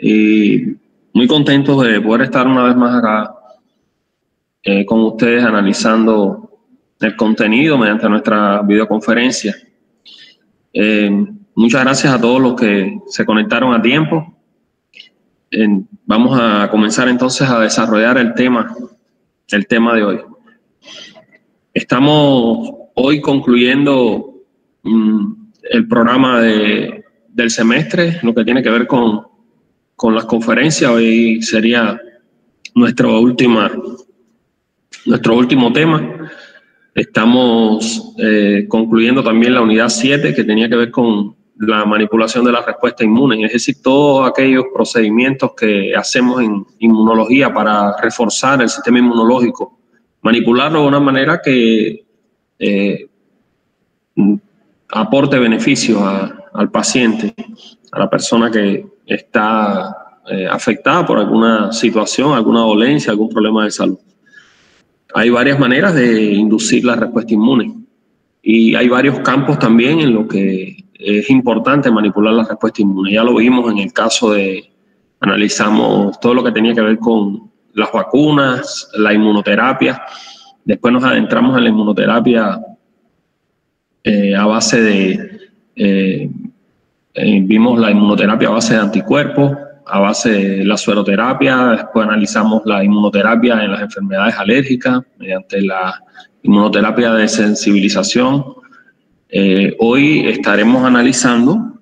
y muy contentos de poder estar una vez más acá con ustedes analizando el contenido mediante nuestra videoconferencia. Muchas gracias a todos los que se conectaron a tiempo. Vamos a comenzar entonces a desarrollar el tema de hoy. Estamos hoy concluyendo el programa del semestre, lo que tiene que ver con las conferencias. Hoy sería nuestro último tema. Estamos concluyendo también la unidad 7, que tenía que ver con la manipulación de la respuesta inmune, es decir, todos aquellos procedimientos que hacemos en inmunología para reforzar el sistema inmunológico, manipularlo de una manera que aporte beneficios al paciente, a la persona que está afectada por alguna situación, alguna dolencia, algún problema de salud. Hay varias maneras de inducir la respuesta inmune y hay varios campos también en los que es importante manipular la respuesta inmune. Ya lo vimos en el caso analizamos todo lo que tenía que ver con las vacunas, la inmunoterapia. Después nos adentramos en la inmunoterapia a base vimos la inmunoterapia a base de anticuerpos, a base de la sueroterapia. Después analizamos la inmunoterapia en las enfermedades alérgicas mediante la inmunoterapia de sensibilización. Hoy estaremos analizando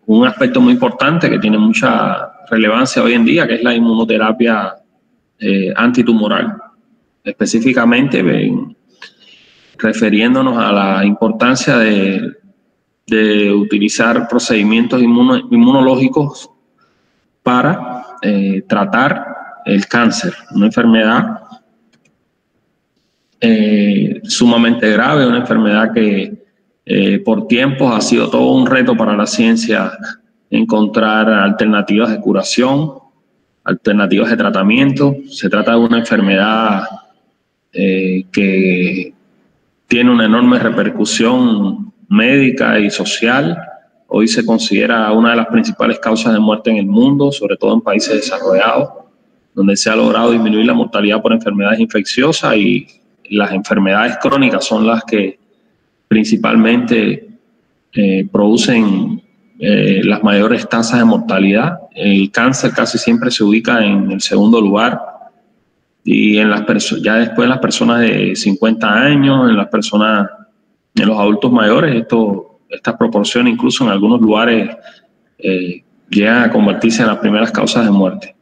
un aspecto muy importante que tiene mucha relevancia hoy en día, que es la inmunoterapia antitumoral, específicamente refiriéndonos a la importancia de utilizar procedimientos inmunológicos para tratar el cáncer, una enfermedad sumamente grave, una enfermedad que por tiempos ha sido todo un reto para la ciencia encontrar alternativas de curación, alternativas de tratamiento. Se trata de una enfermedad que tiene una enorme repercusión médica y social. Hoy se considera una de las principales causas de muerte en el mundo, sobre todo en países desarrollados, donde se ha logrado disminuir la mortalidad por enfermedades infecciosas, y las enfermedades crónicas son las que principalmente producen las mayores tasas de mortalidad. El cáncer casi siempre se ubica en el segundo lugar, y ya después en las personas de 50 años, en los adultos mayores, estas proporciones incluso en algunos lugares llegan a convertirse en las primeras causas de muerte.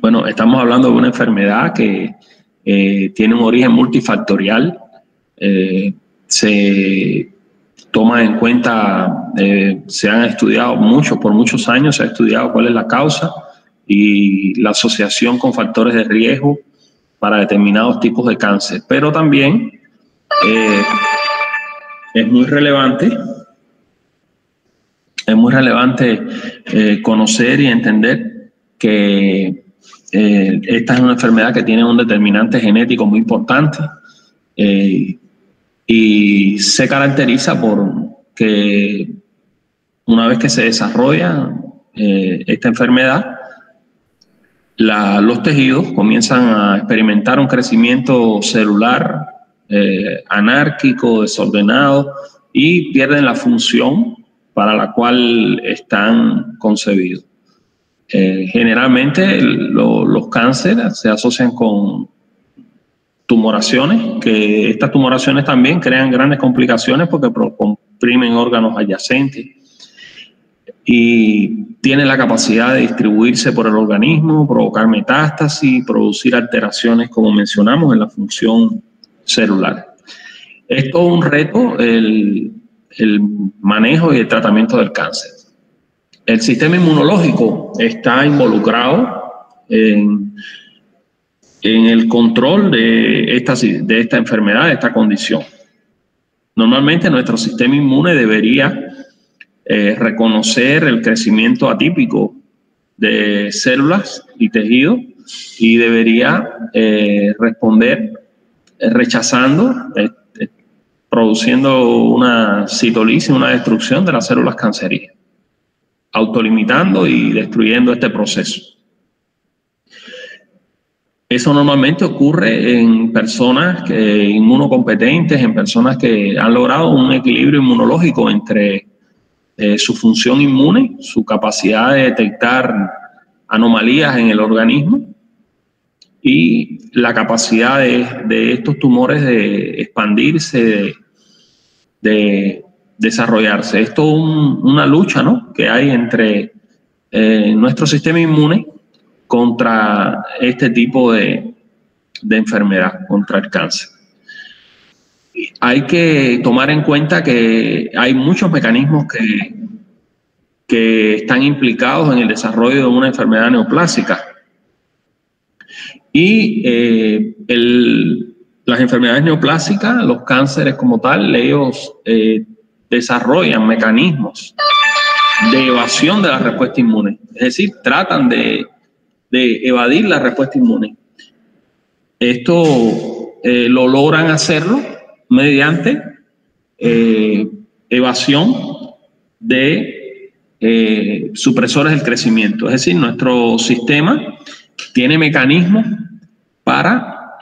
Bueno, estamos hablando de una enfermedad que tiene un origen multifactorial. Se toma en cuenta, se han estudiado por muchos años se ha estudiado cuál es la causa y la asociación con factores de riesgo para determinados tipos de cáncer, pero también es muy relevante conocer y entender que esta es una enfermedad que tiene un determinante genético muy importante y se caracteriza por que una vez que se desarrolla esta enfermedad, los tejidos comienzan a experimentar un crecimiento celular anárquico, desordenado, y pierden la función para la cual están concebidos. Generalmente los cánceres se asocian con tumoraciones, que estas tumoraciones también crean grandes complicaciones porque comprimen órganos adyacentes y tienen la capacidad de distribuirse por el organismo, provocar metástasis, producir alteraciones, como mencionamos, en la función celular. Es todo un reto el manejo y el tratamiento del cáncer. El sistema inmunológico está involucrado en el control de esta enfermedad, de esta condición. Normalmente nuestro sistema inmune debería reconocer el crecimiento atípico de células y tejidos y debería responder rechazando, produciendo una citolisis, una destrucción de las células cancerígenas. autolimitando y destruyendo este proceso. Eso normalmente ocurre en personas inmunocompetentes, en personas que han logrado un equilibrio inmunológico entre su función inmune, su capacidad de detectar anomalías en el organismo y la capacidad de estos tumores de expandirse, de desarrollarse. Esto es una lucha, ¿no?, que hay entre nuestro sistema inmune contra este tipo de enfermedad, contra el cáncer. Hay que tomar en cuenta que hay muchos mecanismos que están implicados en el desarrollo de una enfermedad neoplásica. Y las enfermedades neoplásicas, los cánceres como tal, ellos desarrollan mecanismos de evasión de la respuesta inmune. Es decir, tratan de evadir la respuesta inmune. Esto lo logran hacerlo mediante evasión de supresores del crecimiento. Es decir, nuestro sistema tiene mecanismos para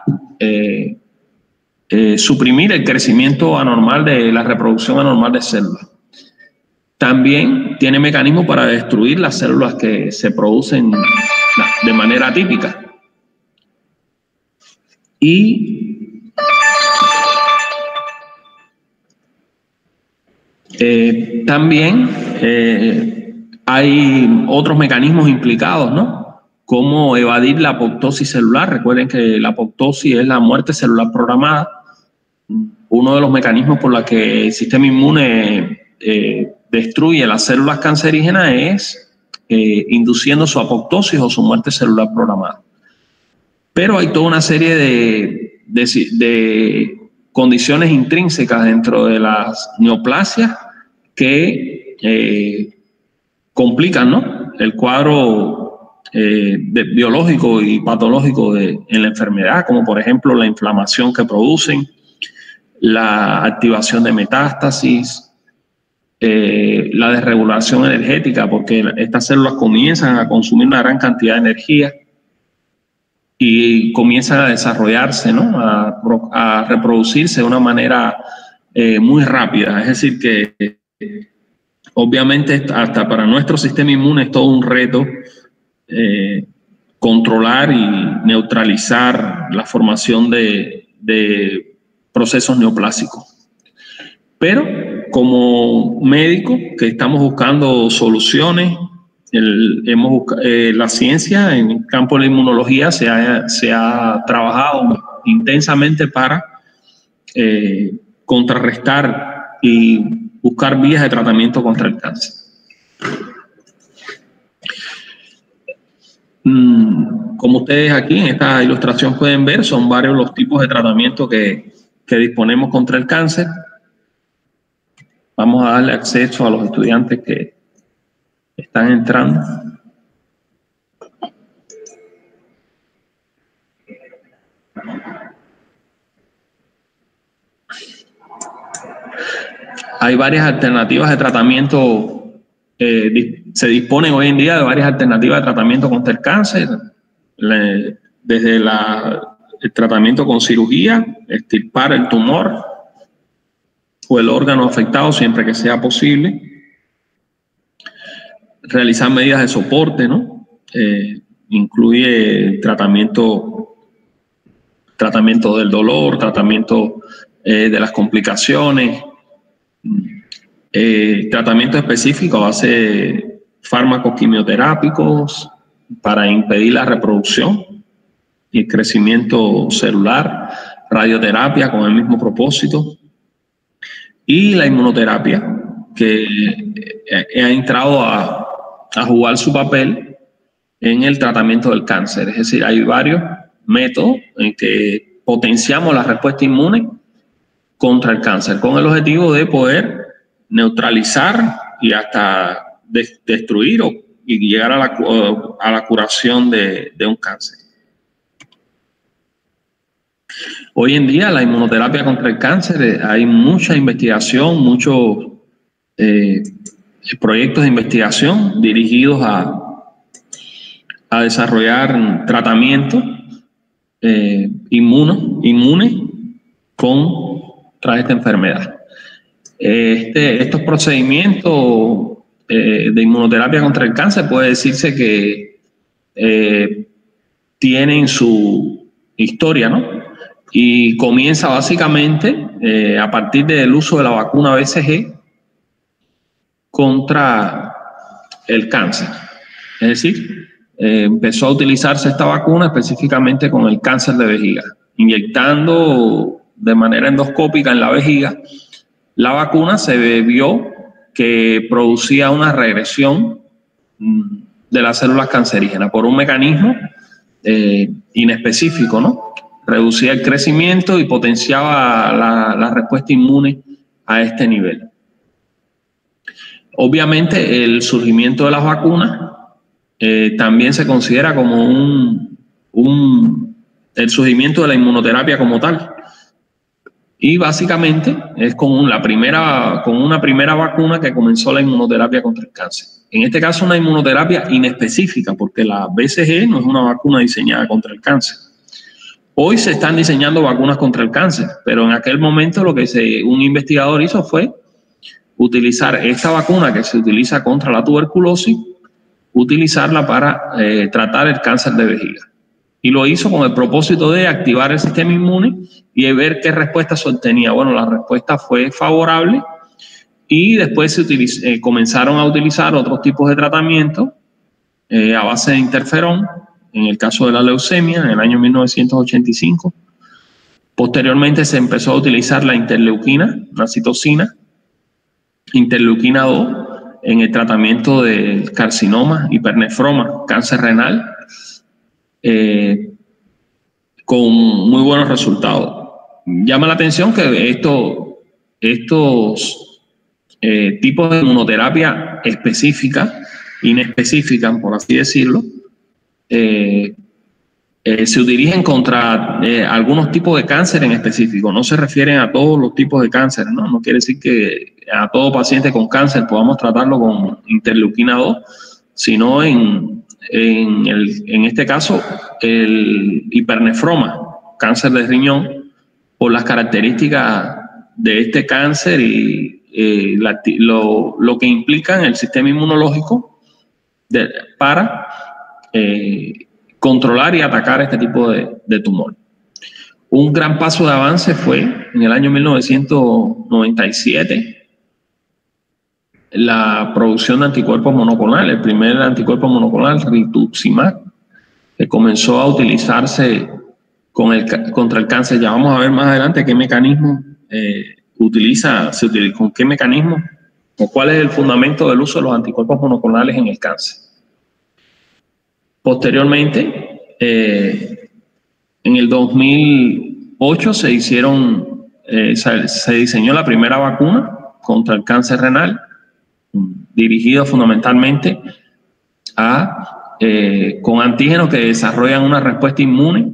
suprimir el crecimiento anormal de la reproducción anormal de células. También tiene mecanismos para destruir las células que se producen de manera atípica. Y también hay otros mecanismos implicados, ¿no?, como evadir la apoptosis celular. Recuerden que la apoptosis es la muerte celular programada. Uno de los mecanismos por los que el sistema inmune destruye las células cancerígenas es induciendo su apoptosis o su muerte celular programada. Pero hay toda una serie de condiciones intrínsecas dentro de las neoplasias que complican, ¿no?, el cuadro biológico y patológico en la enfermedad, como por ejemplo la inflamación que producen, la activación de metástasis, la desregulación energética, porque estas células comienzan a consumir una gran cantidad de energía y comienzan a desarrollarse, ¿no?, a reproducirse de una manera muy rápida. Es decir, que obviamente hasta para nuestro sistema inmune es todo un reto controlar y neutralizar la formación de procesos neoplásicos. Pero como médicos que estamos buscando soluciones, la ciencia en el campo de la inmunología se ha trabajado intensamente para contrarrestar y buscar vías de tratamiento contra el cáncer. Como ustedes aquí en esta ilustración pueden ver, son varios los tipos de tratamiento que disponemos contra el cáncer. Vamos a darle acceso a los estudiantes que están entrando. Hay varias alternativas de tratamiento. Se disponen hoy en día de varias alternativas de tratamiento contra el cáncer, desde el tratamiento con cirugía, extirpar el tumor o el órgano afectado siempre que sea posible, realizar medidas de soporte, ¿no? Incluye tratamiento del dolor, tratamiento de las complicaciones, tratamiento específico a base de fármacos quimioterápicos para impedir la reproducción y el crecimiento celular, radioterapia con el mismo propósito, y la inmunoterapia, que ha entrado a jugar su papel en el tratamiento del cáncer. Es decir, hay varios métodos en que potenciamos la respuesta inmune contra el cáncer con el objetivo de poder neutralizar y hasta destruir y llegar a la curación de un cáncer. Hoy en día la inmunoterapia contra el cáncer, hay mucha investigación, muchos proyectos de investigación dirigidos a desarrollar tratamientos inmunes contra esta enfermedad. Estos procedimientos de inmunoterapia contra el cáncer puede decirse que tienen su historia, ¿no? Y comienza básicamente a partir del uso de la vacuna BCG contra el cáncer. Es decir, empezó a utilizarse esta vacuna específicamente con el cáncer de vejiga, inyectando de manera endoscópica en la vejiga. La vacuna se vio que producía una regresión de las células cancerígenas por un mecanismo inespecífico, ¿no? Reducía el crecimiento y potenciaba la respuesta inmune a este nivel. Obviamente, el surgimiento de las vacunas también se considera como el surgimiento de la inmunoterapia como tal. Y básicamente es con una primera vacuna que comenzó la inmunoterapia contra el cáncer. En este caso, una inmunoterapia inespecífica, porque la BCG no es una vacuna diseñada contra el cáncer. Hoy se están diseñando vacunas contra el cáncer, pero en aquel momento lo que un investigador hizo fue utilizar esta vacuna que se utiliza contra la tuberculosis, utilizarla para tratar el cáncer de vejiga. Y lo hizo con el propósito de activar el sistema inmune y de ver qué respuesta se obtenía. Bueno, la respuesta fue favorable y después comenzaron a utilizar otros tipos de tratamiento a base de interferón, en el caso de la leucemia, en el año 1985. Posteriormente se empezó a utilizar la interleuquina, la citocina, interleuquina 2, en el tratamiento del carcinoma, hipernefroma, cáncer renal, con muy buenos resultados. Llama la atención que estos tipos de inmunoterapia específica, inespecífica, por así decirlo, se dirigen contra algunos tipos de cáncer en específico. No se refieren a todos los tipos de cáncer, ¿no? No quiere decir que a todo paciente con cáncer podamos tratarlo con interleuquina 2, sino en este caso el hipernefroma, cáncer de riñón, por las características de este cáncer y lo que implica en el sistema inmunológico para controlar y atacar este tipo de tumor. Un gran paso de avance fue en el año 1997 la producción de anticuerpos monoclonales, el primer anticuerpo monoclonal, rituximab, que comenzó a utilizarse contra el cáncer. Ya vamos a ver más adelante qué mecanismo con qué mecanismo o cuál es el fundamento del uso de los anticuerpos monoclonales en el cáncer. Posteriormente, en el 2008 se diseñó la primera vacuna contra el cáncer renal, dirigida fundamentalmente con antígenos que desarrollan una respuesta inmune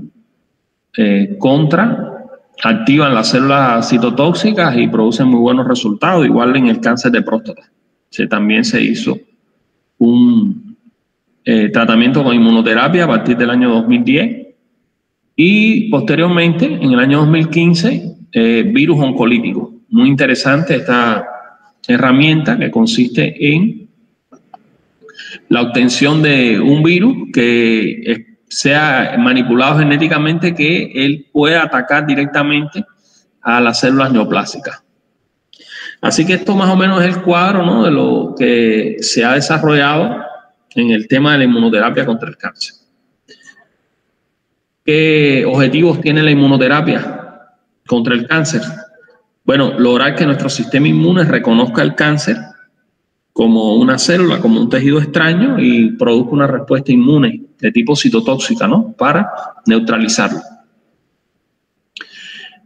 activan las células citotóxicas y producen muy buenos resultados, igual en el cáncer de próstata. También se hizo un tratamiento con inmunoterapia a partir del año 2010 y posteriormente, en el año 2015, virus oncolítico. Muy interesante esta herramienta que consiste en la obtención de un virus que sea manipulado genéticamente, que él pueda atacar directamente a las células neoplásicas. Así que esto más o menos es el cuadro, ¿no?, de lo que se ha desarrollado en el tema de la inmunoterapia contra el cáncer. ¿Qué objetivos tiene la inmunoterapia contra el cáncer? Bueno, lograr que nuestro sistema inmune reconozca el cáncer como una célula, como un tejido extraño y produzca una respuesta inmune de tipo citotóxica, ¿no?, para neutralizarlo.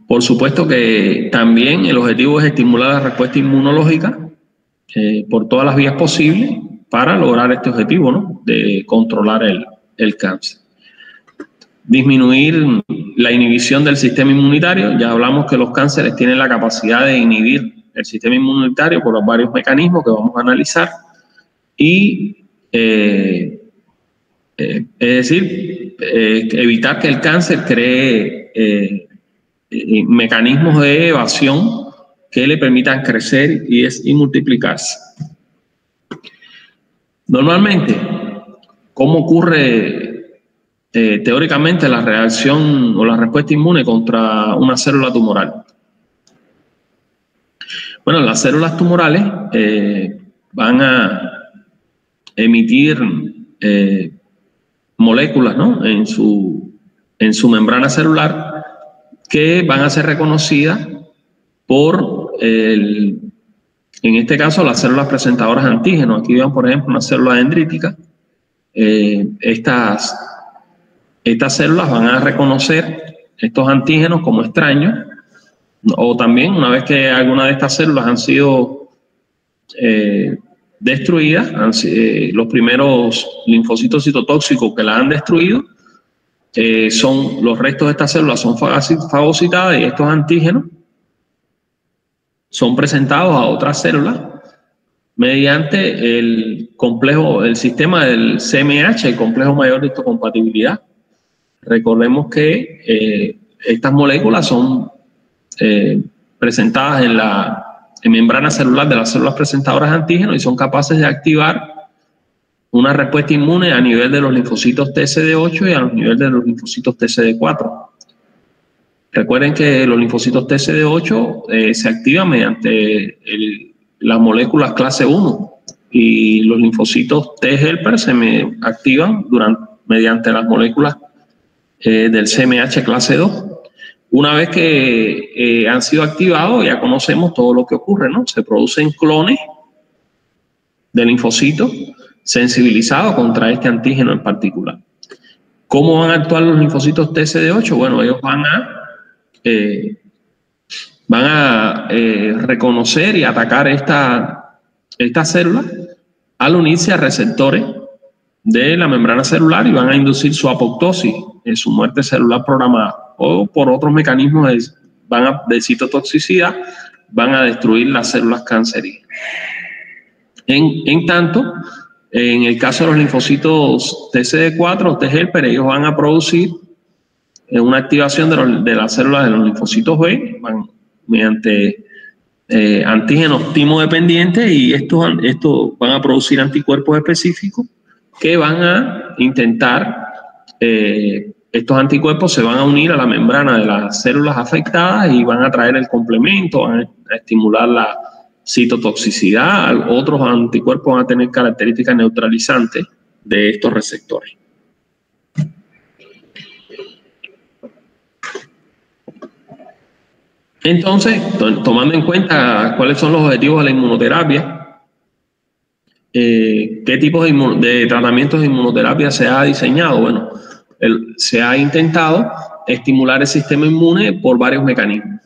Por supuesto que también el objetivo es estimular la respuesta inmunológica por todas las vías posibles para lograr este objetivo, ¿no?, de controlar el cáncer. Disminuir la inhibición del sistema inmunitario. Ya hablamos que los cánceres tienen la capacidad de inhibir el sistema inmunitario por varios mecanismos que vamos a analizar y es decir, evitar que el cáncer cree mecanismos de evasión que le permitan crecer y multiplicarse. Normalmente, ¿cómo ocurre teóricamente la reacción o la respuesta inmune contra una célula tumoral? Bueno, las células tumorales van a emitir moléculas, ¿no?, en su membrana celular que van a ser reconocidas por, en este caso, las células presentadoras de antígenos. Aquí vean, por ejemplo, una célula dendrítica. Estas células van a reconocer estos antígenos como extraños, o también, una vez que alguna de estas células han sido destruidas, los primeros linfocitos citotóxicos que las han destruido, son los restos de estas células son fagocitadas y estos antígenos son presentados a otras células mediante el sistema del CMH, el complejo mayor de histocompatibilidad. Recordemos que estas moléculas son presentadas en la membrana celular de las células presentadoras de antígenos y son capaces de activar una respuesta inmune a nivel de los linfocitos TCD8 y a nivel de los linfocitos TCD4. Recuerden que los linfocitos TCD8 se activan mediante las moléculas clase 1 y los linfocitos T helper se activan mediante las moléculas del CMH clase 2. Una vez que han sido activados, ya conocemos todo lo que ocurre, ¿no? Se producen clones de linfocitos sensibilizados contra este antígeno en particular. ¿Cómo van a actuar los linfocitos TCD8? Bueno, ellos van a reconocer y atacar esta célula al unirse a receptores de la membrana celular y van a inducir su apoptosis, su muerte celular programada, o por otros mecanismos de citotoxicidad van a destruir las células cancerígenas. En tanto, en el caso de los linfocitos TCD4 o T helper, ellos van a producir una activación de las células de los linfocitos B mediante antígenos timo-dependientes, y estos van a producir anticuerpos específicos que van a intentar, estos anticuerpos se van a unir a la membrana de las células afectadas y van a traer el complemento, van a estimular la citotoxicidad. Otros anticuerpos van a tener características neutralizantes de estos receptores. Entonces, tomando en cuenta cuáles son los objetivos de la inmunoterapia, ¿qué tipos de tratamientos de inmunoterapia se ha diseñado? Bueno, se ha intentado estimular el sistema inmune por varios mecanismos.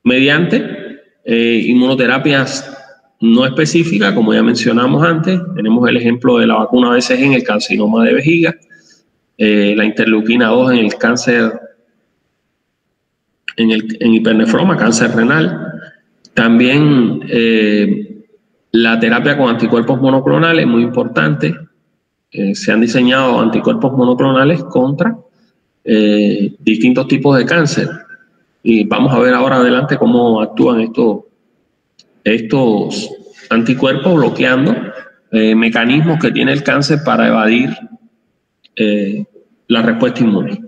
Mediante inmunoterapias no específicas, como ya mencionamos antes, tenemos el ejemplo de la vacuna BCG en el carcinoma de vejiga, la interleuquina 2 en el cáncer, en hipernefroma, cáncer renal. También la terapia con anticuerpos monoclonales, muy importante. Se han diseñado anticuerpos monoclonales contra distintos tipos de cáncer. Y vamos a ver ahora adelante cómo actúan estos anticuerpos bloqueando mecanismos que tiene el cáncer para evadir la respuesta inmune.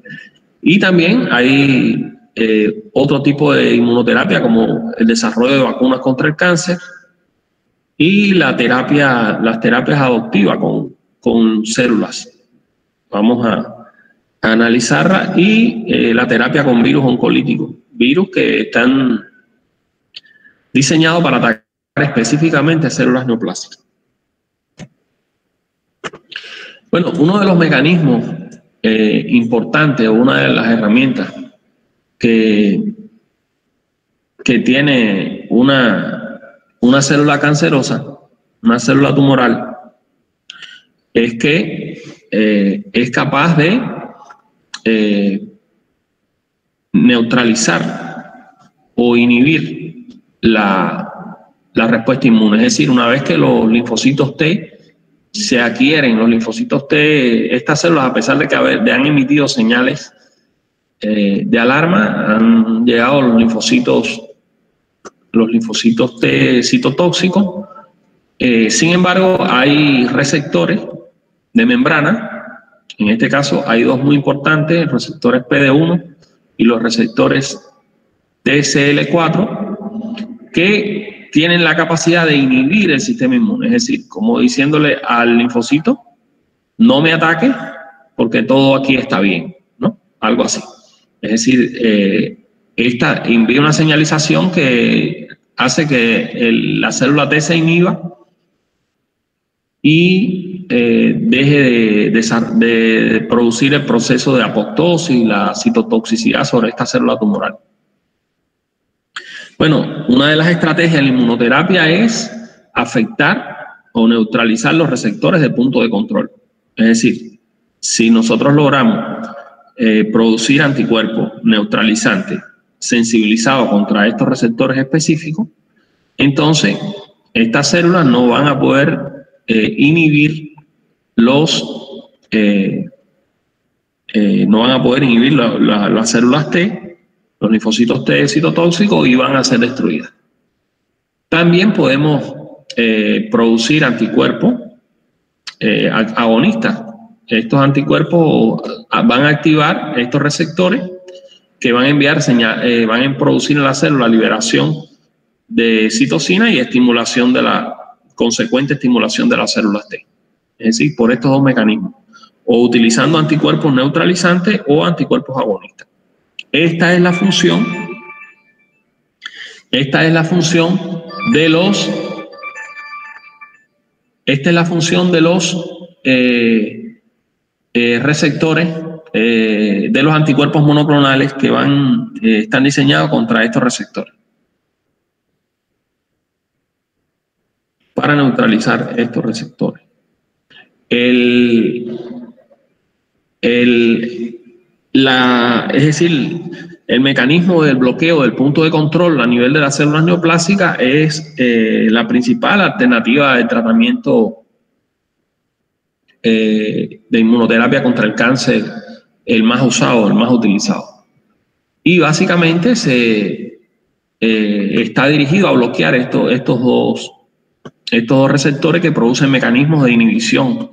Y también hay otro tipo de inmunoterapia, como el desarrollo de vacunas contra el cáncer y las terapias adoptivas con células. Vamos a analizarla, y la terapia con virus oncolíticos, virus que están diseñados para atacar específicamente a células neoplásicas. Bueno, uno de los mecanismos importantes, o una de las herramientas que tiene una célula cancerosa, una célula tumoral, es que es capaz de neutralizar o inhibir la respuesta inmune. Es decir, una vez que los linfocitos T se adquieren, los linfocitos T, estas células, a pesar de que han emitido señales de alarma, han llegado los linfocitos T citotóxicos. Sin embargo, hay receptores de membrana. En este caso hay dos muy importantes, los receptores PD1 y los receptores TSL4, que tienen la capacidad de inhibir el sistema inmune. Es decir, como diciéndole al linfocito, no me ataque porque todo aquí está bien, ¿no? Algo así. Es decir, esta envía una señalización que hace que la célula T se inhiba y deje de producir el proceso de apoptosis y la citotoxicidad sobre esta célula tumoral. Bueno, una de las estrategias de la inmunoterapia es afectar o neutralizar los receptores de punto de control. Es decir, si nosotros logramos producir anticuerpos neutralizantes sensibilizados contra estos receptores específicos, entonces estas células no van a poder inhibir las células T, los linfocitos T citotóxicos, y van a ser destruidas. También podemos producir anticuerpos agonistas. Estos anticuerpos van a activar estos receptores que van a enviar van a producir en la célula liberación de citocina y estimulación de la consecuente estimulación de las células T. Es decir, por estos dos mecanismos, o utilizando anticuerpos neutralizantes o anticuerpos agonistas. Esta es la función de los receptores de los anticuerpos monoclonales que están diseñados contra estos receptores para neutralizar estos receptores. Es decir, el mecanismo del bloqueo del punto de control a nivel de las células neoplásicas es la principal alternativa de tratamiento de inmunoterapia contra el cáncer, el más usado, el más utilizado. Y básicamente está dirigido a bloquear estos dos receptores que producen mecanismos de inhibición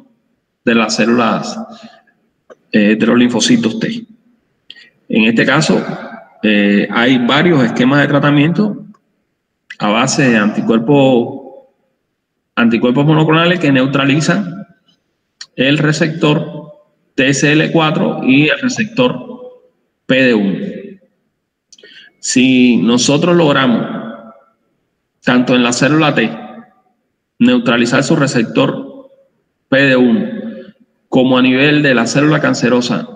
de las células de los linfocitos T. En este caso, hay varios esquemas de tratamiento a base de anticuerpos monoclonales que neutralizan el receptor TSL4 y el receptor PD1. Si nosotros logramos, tanto en la célula T, neutralizar su receptor PD1, como a nivel de la célula cancerosa,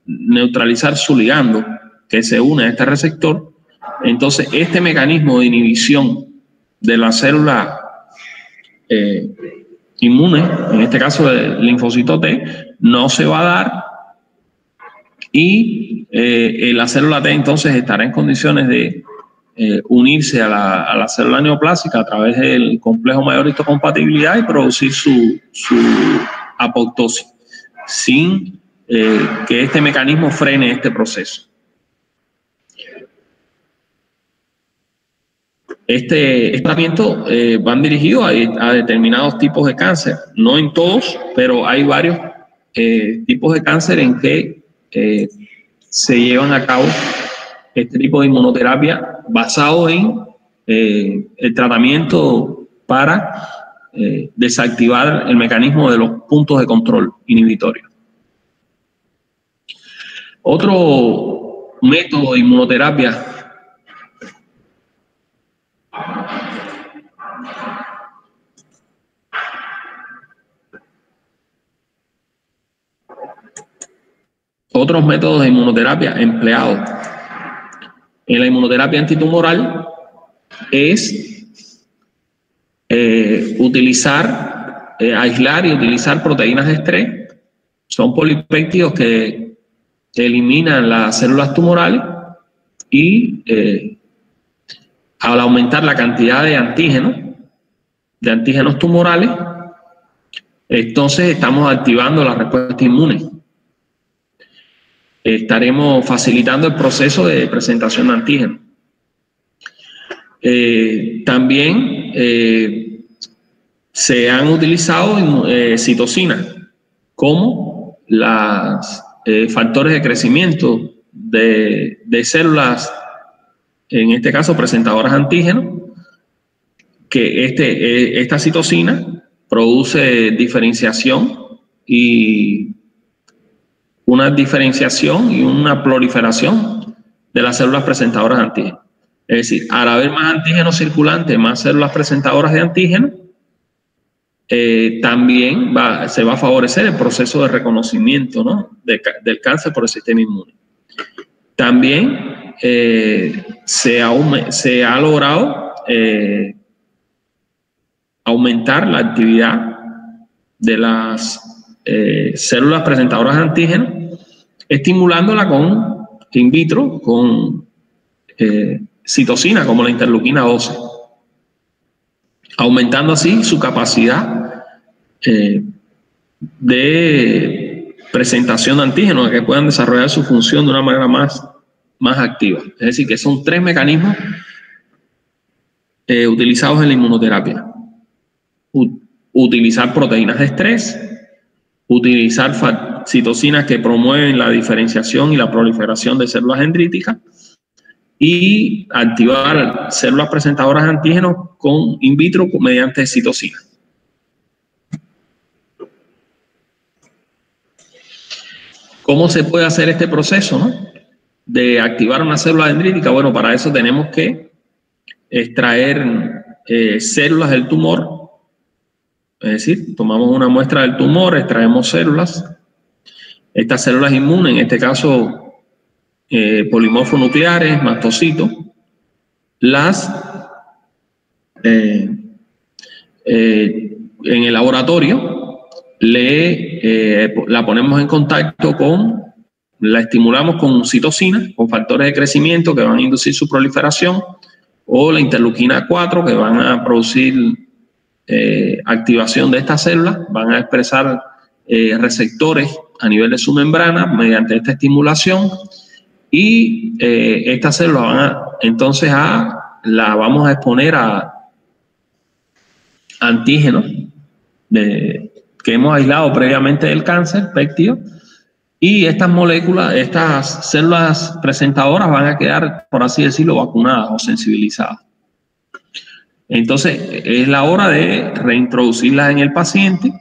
neutralizar su ligando que se une a este receptor, entonces este mecanismo de inhibición de la célula inmune, en este caso el linfocito T, no se va a dar, y la célula T entonces estará en condiciones de unirse a la célula neoplásica a través del complejo mayor histocompatibilidad y producir su apoptosis, sin que este mecanismo frene este proceso. Este tratamiento van dirigidos a determinados tipos de cáncer, no en todos, pero hay varios tipos de cáncer en que se llevan a cabo este tipo de inmunoterapia basado en el tratamiento para desactivar el mecanismo de los puntos de control inhibitorio. Otro método de inmunoterapia empleados en la inmunoterapia antitumoral es aislar y utilizar proteínas de estrés. Son polipéptidos que eliminan las células tumorales y al aumentar la cantidad de antígenos tumorales, entonces estamos activando la respuesta inmune. Estaremos facilitando el proceso de presentación de antígenos. También se han utilizado citocinas como los factores de crecimiento de células, en este caso presentadoras de antígenos, que esta citocina produce diferenciación y una proliferación de las células presentadoras de antígenos. Es decir, al haber más antígenos circulantes, más células presentadoras de antígenos, también se va a favorecer el proceso de reconocimiento, ¿no?, del cáncer por el sistema inmune. También se ha logrado aumentar la actividad de las células presentadoras de antígenos, estimulándola in vitro con citocina como la interleuquina 12, aumentando así su capacidad de presentación de antígenos, que puedan desarrollar su función de una manera más activa. Es decir, que son 3 mecanismos utilizados en la inmunoterapia: utilizar proteínas de estrés, utilizar citocinas que promueven la diferenciación y la proliferación de células dendríticas, y activar células presentadoras de antígenos in vitro mediante citocina. ¿Cómo se puede hacer este proceso, ¿no?, de activar una célula dendrítica? Bueno, para eso tenemos que extraer células del tumor. Es decir, tomamos una muestra del tumor, extraemos células. Estas células inmunes, en este caso polimorfonucleares, mastocitos, en el laboratorio la ponemos en contacto la estimulamos con citocinas, con factores de crecimiento que van a inducir su proliferación, o la interleuquina 4, que van a producir activación de estas células, van a expresar receptores a nivel de su membrana mediante esta estimulación, y estas células entonces la vamos a exponer a antígenos que hemos aislado previamente del cáncer, péptidos, y estas moléculas, estas células presentadoras van a quedar, por así decirlo, vacunadas o sensibilizadas. Entonces es la hora de reintroducirlas en el paciente,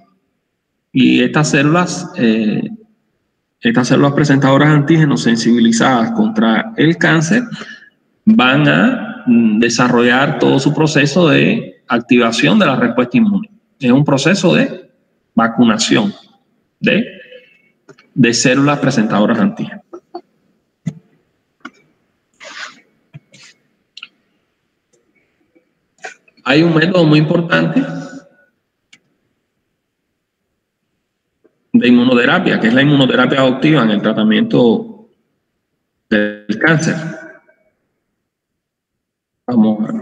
y estas células presentadoras de antígenos sensibilizadas contra el cáncer van a desarrollar todo su proceso de activación de la respuesta inmune. Es un proceso de vacunación de células presentadoras de antígenos. Hay un método muy importante de inmunoterapia, que es la inmunoterapia adoptiva en el tratamiento del cáncer. Vamos a ver.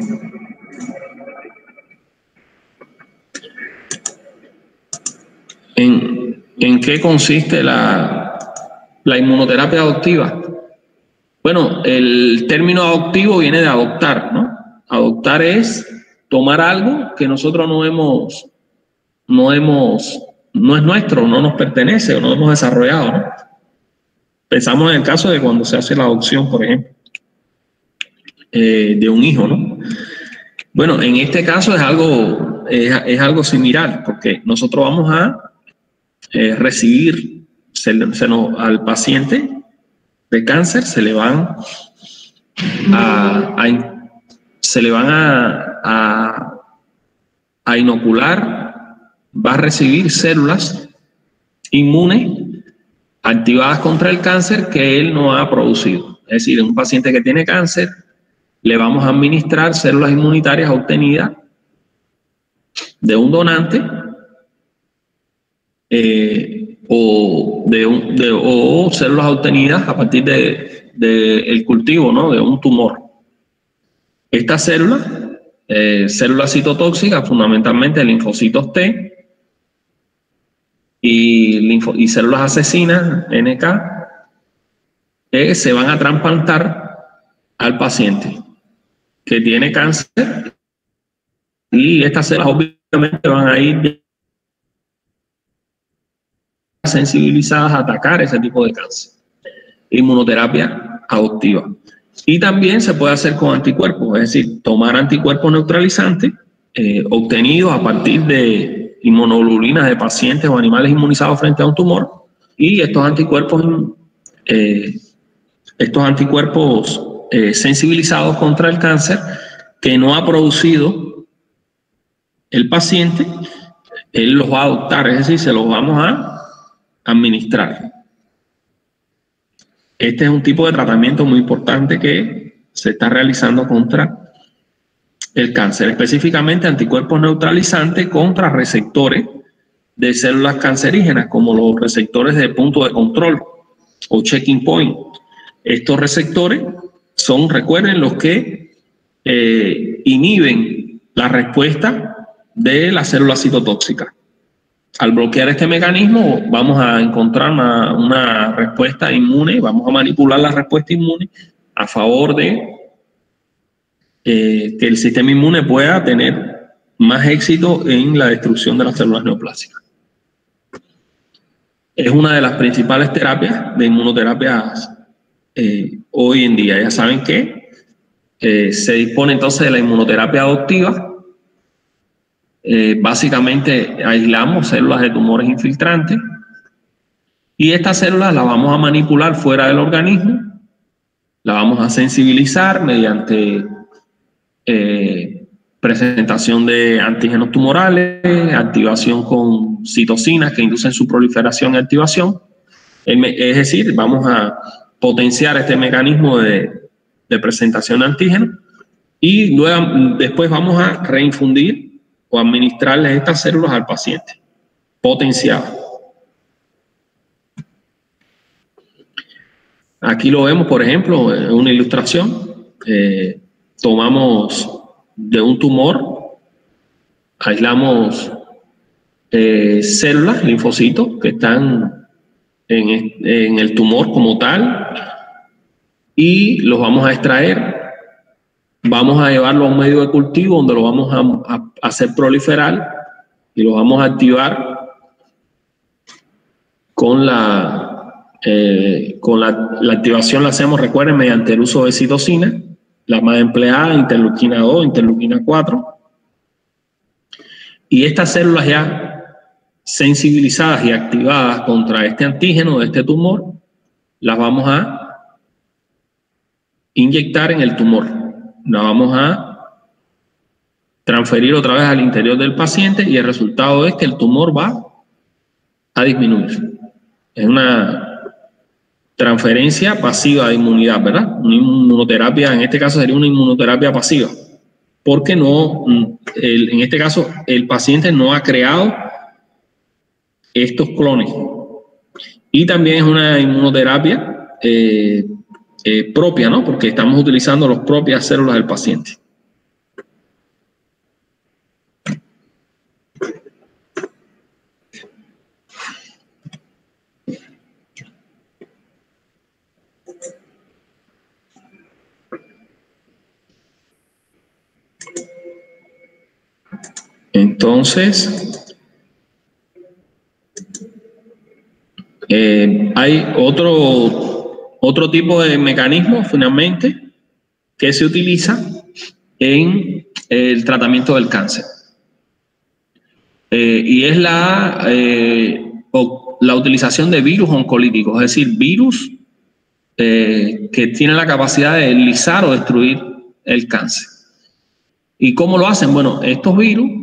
¿En qué consiste la inmunoterapia adoptiva? Bueno, el término adoptivo viene de adoptar, ¿no? Adoptar es tomar algo que nosotros no es nuestro, no nos pertenece o no hemos desarrollado, ¿no? Pensamos en el caso de cuando se hace la adopción, por ejemplo, de un hijo, ¿no? Bueno, en este caso es algo similar, porque nosotros vamos a recibir, al paciente de cáncer se le van a inocular, va a recibir células inmunes activadas contra el cáncer que él no ha producido. Es decir, en un paciente que tiene cáncer, le vamos a administrar células inmunitarias obtenidas de un donante o células obtenidas a partir del cultivo, ¿no?, de un tumor. Estas células, células citotóxicas, fundamentalmente linfocitos T y células asesinas, NK, se van a trasplantar al paciente que tiene cáncer, y estas células obviamente van a ir sensibilizadas a atacar ese tipo de cáncer. Inmunoterapia adoptiva. Y también se puede hacer con anticuerpos, es decir, tomar anticuerpos neutralizantes obtenidos a partir de inmunoglobulinas de pacientes o animales inmunizados frente a un tumor, y estos anticuerpos sensibilizados contra el cáncer que no ha producido el paciente, él los va a adoptar, es decir, se los vamos a administrar. Este es un tipo de tratamiento muy importante que se está realizando contra el cáncer, específicamente anticuerpos neutralizantes contra receptores de células cancerígenas, como los receptores de punto de control o checking point. Estos receptores son, recuerden, los que inhiben la respuesta de las células citotóxicas. Al bloquear este mecanismo vamos a encontrar una respuesta inmune, vamos a manipular la respuesta inmune a favor de que el sistema inmune pueda tener más éxito en la destrucción de las células neoplásicas. Es una de las principales terapias de inmunoterapias hoy en día. Ya saben que se dispone entonces de la inmunoterapia adoptiva. Básicamente aislamos células de tumores infiltrantes y estas células las vamos a manipular fuera del organismo, las vamos a sensibilizar mediante presentación de antígenos tumorales, activación con citocinas que inducen su proliferación y activación. Es decir, vamos a potenciar este mecanismo de presentación de antígenos, y luego, después vamos a reinfundir o administrarles estas células al paciente potenciado. Aquí lo vemos, por ejemplo, en una ilustración. Tomamos de un tumor, aislamos células, linfocitos que están en el tumor como tal, y los vamos a extraer. Vamos a llevarlo a un medio de cultivo donde lo vamos a hacer proliferar y lo vamos a activar con la activación la hacemos, recuerden, mediante el uso de citocina, la más empleada, interleuquina 2, interleuquina 4. Y estas células ya sensibilizadas y activadas contra este antígeno de este tumor, las vamos a inyectar en el tumor. La vamos a transferir otra vez al interior del paciente y el resultado es que el tumor va a disminuir. Es una transferencia pasiva de inmunidad, ¿verdad? Una inmunoterapia, en este caso sería una inmunoterapia pasiva, porque en este caso el paciente no ha creado estos clones. Y también es una inmunoterapia propia, ¿no? Porque estamos utilizando las propias células del paciente. Entonces, hay otro tipo de mecanismo, finalmente, que se utiliza en el tratamiento del cáncer. Y es la utilización de virus oncolíticos, es decir, virus que tienen la capacidad de lisar o destruir el cáncer. ¿Y cómo lo hacen? Bueno, estos virus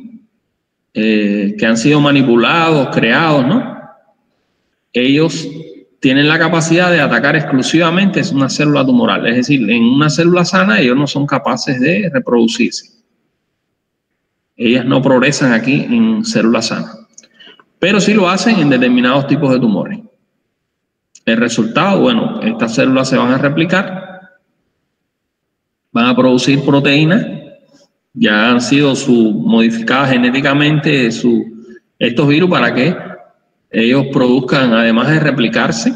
que han sido manipulados, creados, ¿no? Ellos tienen la capacidad de atacar exclusivamente una célula tumoral, es decir, en una célula sana ellos no son capaces de reproducirse. Ellas no progresan aquí en células sanas, pero sí lo hacen en determinados tipos de tumores. El resultado, bueno, estas células se van a replicar van a producir proteínas, ya han sido modificadas genéticamente estos virus para que ellos produzcan, además de replicarse,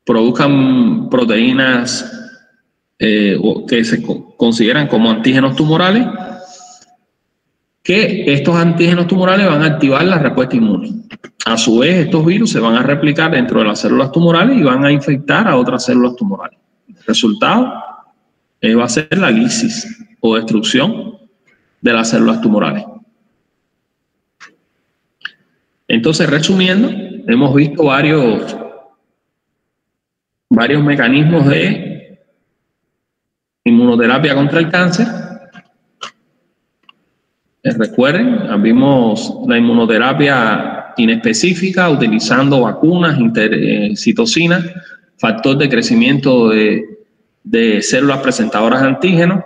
produzcan proteínas que se consideran como antígenos tumorales, que estos antígenos tumorales van a activar la respuesta inmune. A su vez, estos virus se van a replicar dentro de las células tumorales y van a infectar a otras células tumorales. El resultado va a ser la lisis o destrucción de las células tumorales. Entonces, resumiendo, hemos visto varios mecanismos de inmunoterapia contra el cáncer. Recuerden, vimos la inmunoterapia inespecífica utilizando vacunas, citocinas, factor de crecimiento de células presentadoras de antígenos.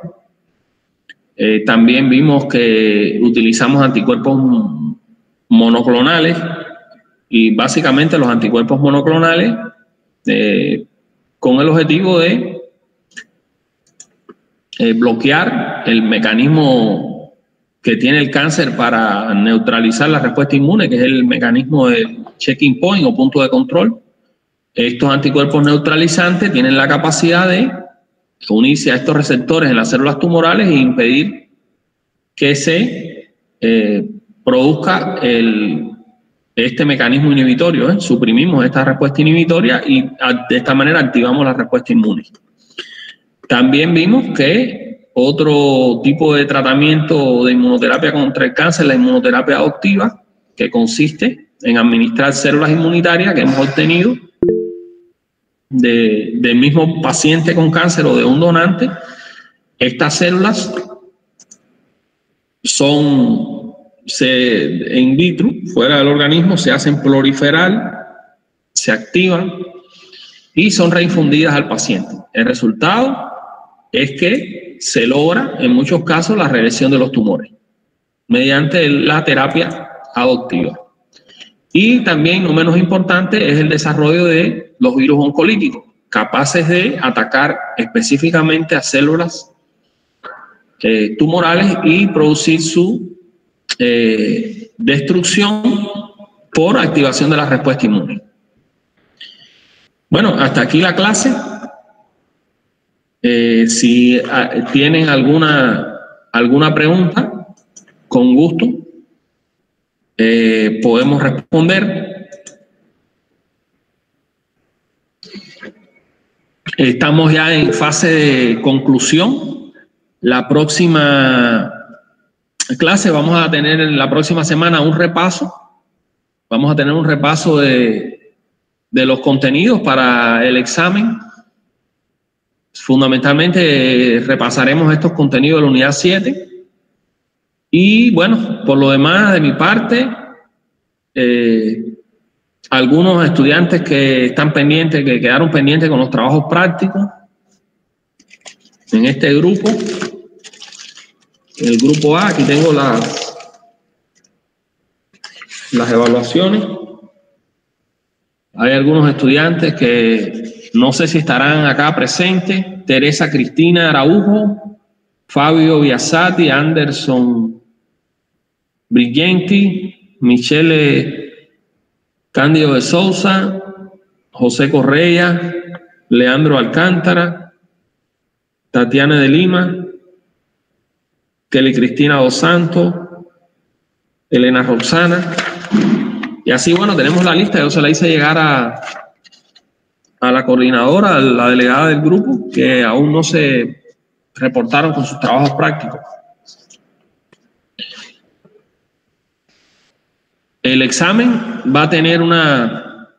También vimos que utilizamos anticuerpos monoclonales y básicamente los anticuerpos monoclonales con el objetivo de bloquear el mecanismo que tiene el cáncer para neutralizar la respuesta inmune, que es el mecanismo de checking point o punto de control. Estos anticuerpos neutralizantes tienen la capacidad de unirse a estos receptores en las células tumorales e impedir que se produzca este mecanismo inhibitorio. Suprimimos esta respuesta inhibitoria y de esta manera activamos la respuesta inmune. También vimos que otro tipo de tratamiento de inmunoterapia contra el cáncer es la inmunoterapia adoptiva, que consiste en administrar células inmunitarias que hemos obtenido del mismo paciente con cáncer o de un donante. Estas células son in vitro, fuera del organismo, se hacen proliferar, se activan y son reinfundidas al paciente. El resultado es que se logra en muchos casos la regresión de los tumores mediante la terapia adoptiva. Y también, no menos importante, es el desarrollo de los virus oncolíticos, capaces de atacar específicamente a células tumorales y producir su destrucción por activación de la respuesta inmune. Bueno, hasta aquí la clase. Si tienen alguna pregunta, con gusto podemos responder. Estamos ya en fase de conclusión. La próxima clase vamos a tener la próxima semana un repaso. Vamos a tener un repaso de los contenidos para el examen. Fundamentalmente repasaremos estos contenidos de la unidad 7 y bueno, por lo demás de mi parte, algunos estudiantes que están pendientes, que quedaron pendientes con los trabajos prácticos en este grupo, en el grupo A, aquí tengo las evaluaciones. Hay algunos estudiantes que no sé si estarán acá presentes. Teresa Cristina Araujo, Fabio Biasati, Anderson Brillenti, Michele Cándido de Souza, José Correa, Leandro Alcántara, Tatiana de Lima, Kelly Cristina Dos Santos, Elena Roxana. Y así, bueno, tenemos la lista. Yo se la hice llegar a la coordinadora, a la delegada del grupo, que aún no se reportaron con sus trabajos prácticos. El examen va a tener una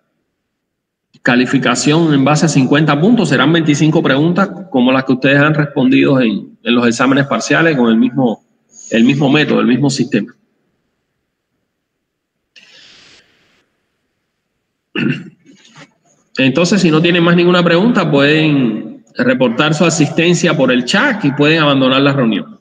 calificación en base a 50 puntos. Serán 25 preguntas como las que ustedes han respondido en los exámenes parciales con el mismo método, el mismo sistema. Entonces, si no tienen más ninguna pregunta, pueden reportar su asistencia por el chat y pueden abandonar la reunión.